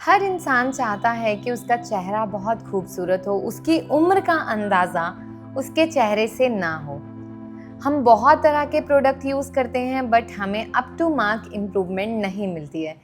हर इंसान चाहता है कि उसका चेहरा बहुत खूबसूरत हो, उसकी उम्र का अंदाज़ा उसके चेहरे से ना हो। हम बहुत तरह के प्रोडक्ट यूज़ करते हैं बट हमें अप टू मार्क इम्प्रूवमेंट नहीं मिलती है।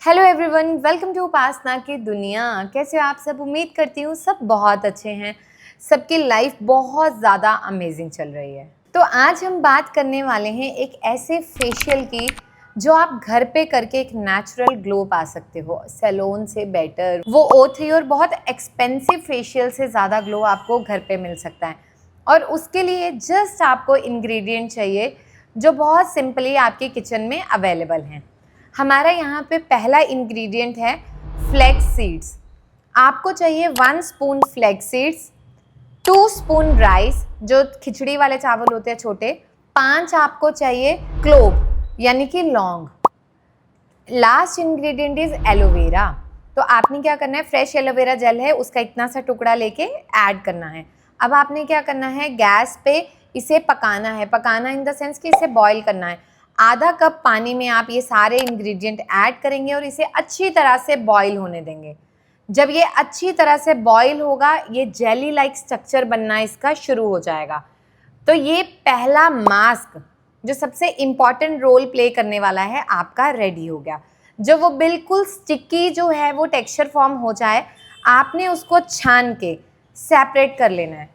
हेलो एवरीवन, वेलकम टू उपासना की दुनिया। कैसे हो आप सब? उम्मीद करती हूँ सब बहुत अच्छे हैं। सबकी लाइफ बहुत ज़्यादा अमेजिंग चल रही है। तो आज हम बात करने वाले हैं एक ऐसे फेशियल की जो आप घर पे करके एक नेचुरल ग्लो पा सकते हो, सैलून से बेटर। वो O3 और बहुत एक्सपेंसिव फेशियल से ज़्यादा ग्लो आपको घर पे मिल सकता है। और उसके लिए जस्ट आपको इंग्रेडिएंट चाहिए जो बहुत सिंपली आपके किचन में अवेलेबल हैं। हमारा यहाँ पे पहला इंग्रेडिएंट है फ्लैक्स सीड्स। आपको चाहिए 1 spoon flax seeds, 2 spoon rice जो खिचड़ी वाले चावल होते हैं छोटे, 5 आपको चाहिए क्लोव यानी कि लौंग। Last ingredient is aloe vera. तो आपने क्या करना है, फ्रेश एलोवेरा जेल है उसका इतना सा टुकड़ा लेके ऐड करना है। अब आपने क्या करना है, गैस पे इसे पकाना है। पकाना इन द सेंस कि इसे बॉईल करना है। आधा कप पानी में आप ये सारे इंग्रेडिएंट ऐड करेंगे और इसे अच्छी तरह से बॉईल होने देंगे। जब ये अच्छी तरह से बॉईल होगा, ये जेली लाइक स्ट्रक्चर बनना इसका शुरू हो जाएगा। तो ये पहला मास्क जो सबसे इम्पॉर्टेंट रोल प्ले करने वाला है आपका रेडी हो गया। जब वो बिल्कुल स्टिकी जो है वो टेक्सचर फॉर्म हो जाए, आपने उसको छान के सेपरेट कर लेना है।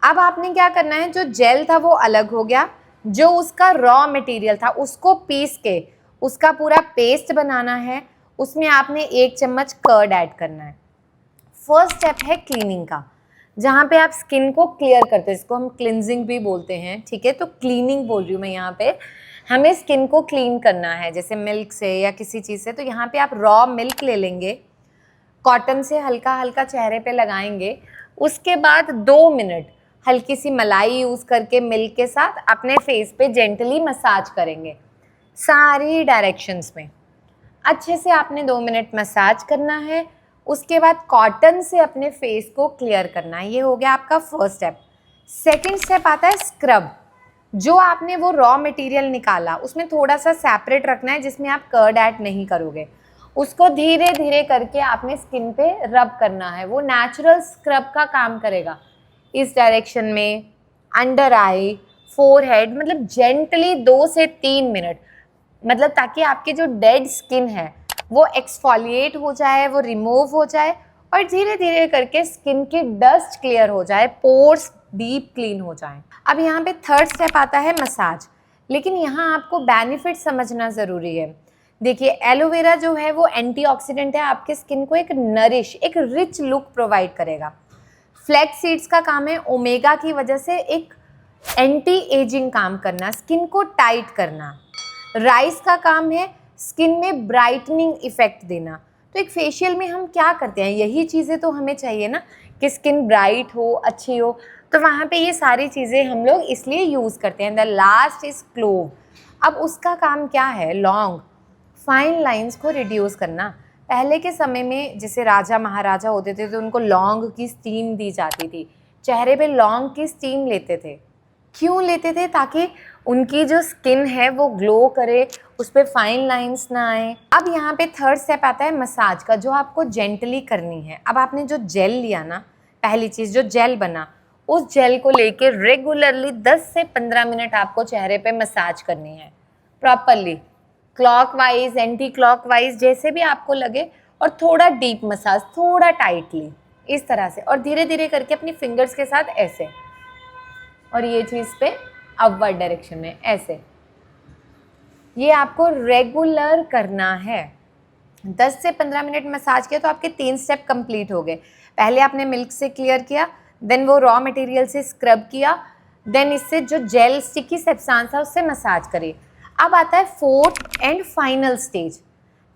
अब आपने क्या करना है, जो जेल था वो अलग हो गया, जो उसका रॉ मटेरियल था उसको पीस के उसका पूरा पेस्ट बनाना है। उसमें आपने 1 चम्मच कर्ड ऐड करना है। फर्स्ट स्टेप है क्लीनिंग का, जहाँ पे आप स्किन को क्लियर करते हैं, इसको हम क्लिनजिंग भी बोलते हैं, ठीक है। तो क्लीनिंग बोल रही हूँ मैं यहाँ पे। हमें स्किन को क्लीन करना है जैसे मिल्क से या किसी चीज़ से। तो यहाँ पे आप रॉ मिल्क ले लेंगे, कॉटन से हल्का हल्का चेहरे पे लगाएंगे। उसके बाद 2 मिनट हल्की सी मलाई यूज़ करके मिल्क के साथ अपने फेस पे जेंटली मसाज करेंगे सारी डायरेक्शंस में। अच्छे से आपने 2 मिनट मसाज करना है। उसके बाद कॉटन से अपने फेस को क्लियर करना है। ये हो गया आपका फर्स्ट स्टेप। सेकंड स्टेप आता है स्क्रब। जो आपने वो रॉ मटेरियल निकाला उसमें थोड़ा सा सेपरेट रखना है, जिसमें आप कर्ड ऐड नहीं करोगे। उसको धीरे धीरे करके आपने स्किन पे रब करना है। वो नेचुरल स्क्रब का काम करेगा। इस डायरेक्शन में अंडर आई, फोरहेड, मतलब जेंटली 2 से 3 मिनट, मतलब ताकि आपकी जो डेड स्किन है वो एक्सफोलिएट हो जाए, वो रिमूव हो जाए और धीरे धीरे करके स्किन की डस्ट क्लियर हो जाए, पोर्स डीप क्लीन हो जाए। अब यहाँ पे थर्ड स्टेप आता है मसाज। लेकिन यहाँ आपको बेनिफिट समझना ज़रूरी है। देखिए, एलोवेरा जो है वो एंटीऑक्सीडेंट है, आपके स्किन को एक नरिश, एक रिच लुक प्रोवाइड करेगा। फ्लैक्स सीड्स का काम है ओमेगा की वजह से एक एंटी एजिंग काम करना, स्किन को टाइट करना। राइस का काम है स्किन में ब्राइटनिंग इफेक्ट देना। तो एक फेशियल में हम क्या करते हैं, यही चीज़ें तो हमें चाहिए ना कि स्किन ब्राइट हो, अच्छी हो। तो वहाँ पे ये सारी चीज़ें हम लोग इसलिए यूज़ करते हैं। The last is clove. अब उसका काम क्या है, लौंग, फाइन लाइंस को रिड्यूस करना। पहले के समय में जैसे राजा महाराजा होते थे तो उनको लौंग की स्टीम दी जाती थी, चेहरे पे लौंग की स्टीम लेते थे। क्यों लेते थे? ताकि उनकी जो स्किन है वो ग्लो करे, उस पर फाइन लाइंस ना आए। अब यहाँ पे थर्ड स्टेप आता है मसाज का, जो आपको जेंटली करनी है। अब आपने जो जेल लिया ना, पहली चीज़ जो जेल बना, उस जेल को लेके रेगुलरली 10 से 15 मिनट आपको चेहरे पे मसाज करनी है प्रॉपरली, क्लॉकवाइज, एंटी क्लॉकवाइज, जैसे भी आपको लगे। और थोड़ा डीप मसाज, थोड़ा टाइटली, इस तरह से, और धीरे धीरे करके अपनी फिंगर्स के साथ ऐसे, और ये चीज़ पे अपवर्ड डायरेक्शन में ऐसे। ये आपको रेगुलर करना है। 10 से 15 मिनट मसाज किया तो आपके 3 स्टेप कंप्लीट हो गए। पहले आपने मिल्क से क्लियर किया, देन वो रॉ मटेरियल से स्क्रब किया, देन इससे जो जेल स्टिकी सब्सटेंस था उससे मसाज करिए। अब आता है फोर्थ एंड फाइनल स्टेज,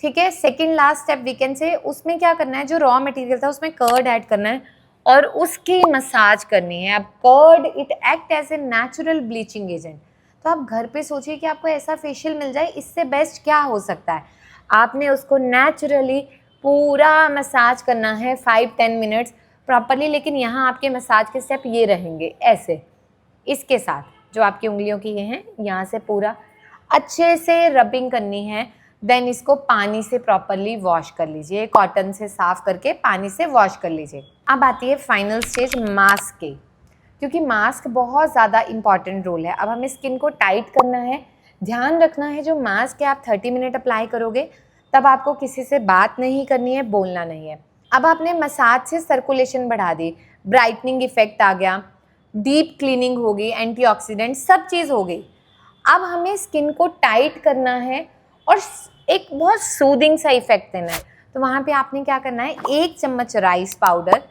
ठीक है, second last step we can say. उसमें क्या करना है, जो रॉ मटेरियल था उसमें कर्ड ऐड करना है और उसकी मसाज करनी है। अब curd it act as a natural bleaching agent. तो आप घर पे सोचिए कि आपको ऐसा फेशियल मिल जाए, इससे बेस्ट क्या हो सकता है। आपने उसको नेचुरली पूरा मसाज करना है 5-10 मिनट्स प्रॉपरली। लेकिन यहाँ आपके मसाज के स्टेप ये रहेंगे, ऐसे इसके साथ जो आपकी उंगलियों की ये हैं, यहाँ से पूरा अच्छे से रबिंग करनी है। देन इसको पानी से प्रॉपरली वॉश कर लीजिए, कॉटन से साफ करके पानी से वॉश कर लीजिए। अब आती है फाइनल स्टेज मास्क की, क्योंकि मास्क बहुत ज़्यादा इंपॉर्टेंट रोल है। अब हमें स्किन को टाइट करना है। ध्यान रखना है जो मास्क है आप 30 मिनट अप्लाई करोगे, तब आपको किसी से बात नहीं करनी है, बोलना नहीं है। अब आपने मसाज से सर्कुलेशन बढ़ा दी, ब्राइटनिंग इफेक्ट आ गया, डीप क्लीनिंग हो गई, एंटीऑक्सीडेंट सब चीज़ हो गई। अब हमें स्किन को टाइट करना है और एक बहुत सूदिंग सा इफेक्ट देना है। तो वहाँ पे आपने क्या करना है, 1 चम्मच राइस पाउडर,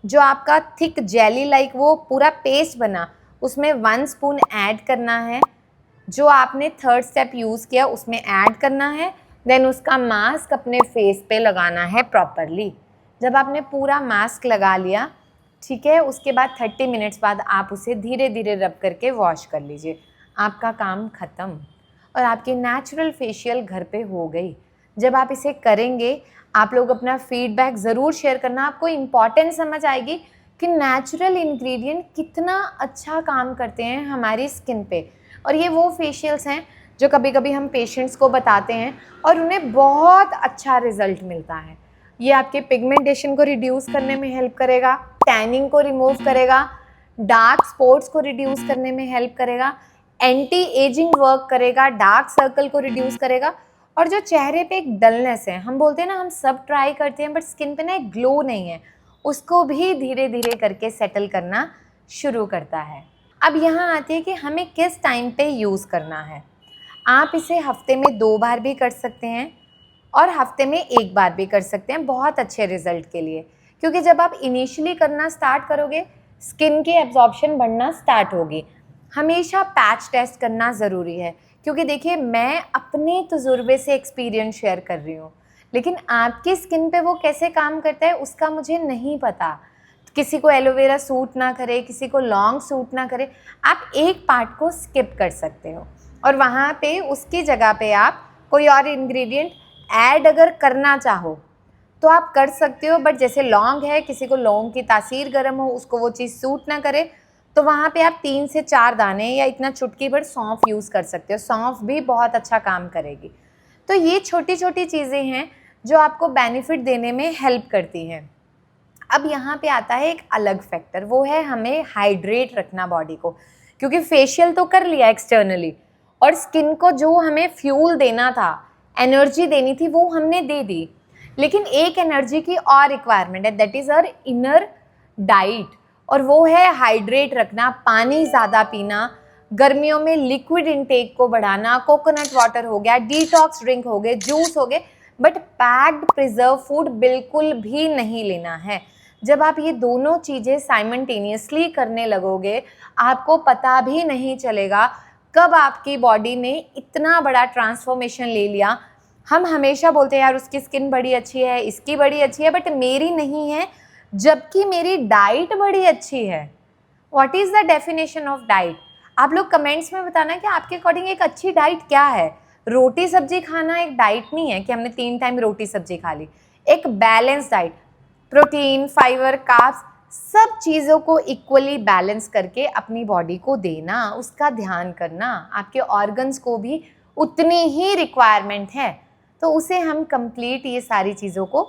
जो आपका थिक जेली लाइक वो पूरा पेस्ट बना, उसमें 1 स्पून ऐड करना है। जो आपने थर्ड स्टेप यूज़ किया उसमें ऐड करना है। देन उसका मास्क अपने फेस पे लगाना है प्रॉपरली। जब आपने पूरा मास्क लगा लिया, ठीक है, उसके बाद 30 मिनट्स बाद आप उसे धीरे धीरे रब करके वॉश कर लीजिए। आपका काम ख़त्म और आपकी नेचुरल फेशियल घर पे हो गई। जब आप इसे करेंगे, आप लोग अपना फीडबैक ज़रूर शेयर करना। आपको इम्पॉर्टेंस समझ आएगी कि नेचुरल इंग्रेडिएंट कितना अच्छा काम करते हैं हमारी स्किन पे। और ये वो फेशियल्स हैं जो कभी कभी हम पेशेंट्स को बताते हैं और उन्हें बहुत अच्छा रिजल्ट मिलता है। ये आपके पिगमेंटेशन को रिड्यूस करने में हेल्प करेगा, टैनिंग को रिमूव करेगा, डार्क स्पॉट्स को रिड्यूस करने में हेल्प करेगा, एंटी एजिंग वर्क करेगा, डार्क सर्कल को रिड्यूस करेगा। और जो चेहरे पे एक डलनेस है, हम बोलते हैं ना हम सब ट्राई करते हैं बट स्किन पे ना एक ग्लो नहीं है, उसको भी धीरे धीरे करके सेटल करना शुरू करता है। अब यहाँ आती है कि हमें किस टाइम पे यूज़ करना है। आप इसे हफ्ते में 2 बार भी कर सकते हैं और हफ्ते में 1 बार भी कर सकते हैं बहुत अच्छे रिजल्ट के लिए। क्योंकि जब आप इनिशियली करना स्टार्ट करोगे, स्किन की एब्जॉर्प्शन बढ़ना स्टार्ट होगी। हमेशा पैच टेस्ट करना ज़रूरी है, क्योंकि देखिए मैं अपने तजुर्बे से एक्सपीरियंस शेयर कर रही हूँ, लेकिन आपकी स्किन पे वो कैसे काम करता है उसका मुझे नहीं पता। किसी को एलोवेरा सूट ना करे, किसी को लॉन्ग सूट ना करे, आप एक पार्ट को स्किप कर सकते हो और वहाँ पे उसकी जगह पे आप कोई और इंग्रेडिएंट ऐड अगर करना चाहो तो आप कर सकते हो। बट जैसे लौंग है, किसी को लौंग की तासीर गर्म हो, उसको वो चीज़ सूट ना करे, तो वहाँ पे आप 3 से 4 दाने या इतना चुटकी भर सौंफ यूज़ कर सकते हो। सौंफ भी बहुत अच्छा काम करेगी। तो ये छोटी छोटी चीज़ें हैं जो आपको बेनिफिट देने में हेल्प करती हैं। अब यहाँ पे आता है एक अलग फैक्टर, वो है हमें हाइड्रेट रखना बॉडी को। क्योंकि फेशियल तो कर लिया एक्सटर्नली और स्किन को जो हमें फ्यूल देना था, एनर्जी देनी थी, वो हमने दे दी। लेकिन एक एनर्जी की और रिक्वायरमेंट है, that is our inner diet, और वो है हाइड्रेट रखना, पानी ज़्यादा पीना, गर्मियों में लिक्विड इनटेक को बढ़ाना, कोकोनट वाटर हो गया, डिटॉक्स ड्रिंक हो गए, जूस हो गए, बट पैक्ड प्रिजर्व फूड बिल्कुल भी नहीं लेना है। जब आप ये दोनों चीज़ें साइमल्टेनियसली करने लगोगे, आपको पता भी नहीं चलेगा कब आपकी बॉडी ने इतना बड़ा ट्रांसफॉर्मेशन ले लिया। हम हमेशा बोलते हैं यार उसकी स्किन बड़ी अच्छी है, इसकी बड़ी अच्छी है, बट मेरी नहीं है, जबकि मेरी डाइट बड़ी अच्छी है। What is the definition of diet? आप लोग कमेंट्स में बताना कि आपके अकॉर्डिंग एक अच्छी डाइट क्या है। रोटी सब्जी खाना एक डाइट नहीं है कि हमने 3 टाइम रोटी सब्जी खा ली। एक balance diet, protein, fibre, carbs, सब चीज़ों को इक्वली बैलेंस करके अपनी बॉडी को देना, उसका ध्यान करना। आपके ऑर्गन्स को भी उतनी ही रिक्वायरमेंट है, तो उसे हम कंप्लीट ये सारी चीज़ों को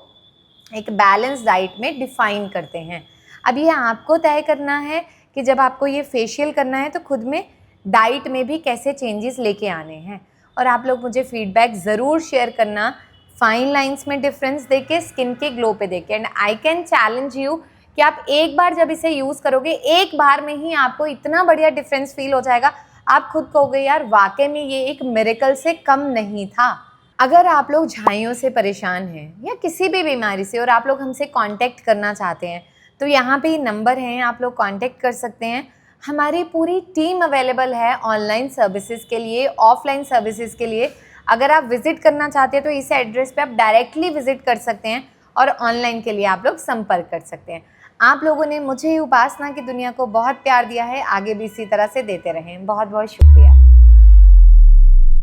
एक बैलेंस डाइट में डिफाइन करते हैं। अब ये आपको तय करना है कि जब आपको ये फेशियल करना है तो खुद में डाइट में भी कैसे चेंजेस लेके आने हैं। और आप लोग मुझे फीडबैक ज़रूर शेयर करना, फाइन लाइंस में डिफरेंस देके, स्किन के ग्लो पे देके। And I can challenge you कि आप एक बार जब इसे यूज़ करोगे, एक बार में ही आपको इतना बढ़िया डिफरेंस फील हो जाएगा, आप खुद कहोगे यार वाकई में ये एक मिरेकल से कम नहीं था। अगर आप लोग झाइयों से परेशान हैं या किसी भी बीमारी से और आप लोग हमसे कांटेक्ट करना चाहते हैं, तो यहाँ पे नंबर हैं, आप लोग कांटेक्ट कर सकते हैं। हमारी पूरी टीम अवेलेबल है ऑनलाइन सर्विसेज के लिए, ऑफलाइन सर्विसेज के लिए। अगर आप विजिट करना चाहते हैं तो इस एड्रेस पे आप डायरेक्टली विजिट कर सकते हैं और ऑनलाइन के लिए आप लोग संपर्क कर सकते हैं। आप लोगों ने मुझे उपासना की दुनिया को बहुत प्यार दिया है, आगे भी इसी तरह से देते रहें। बहुत बहुत शुक्रिया।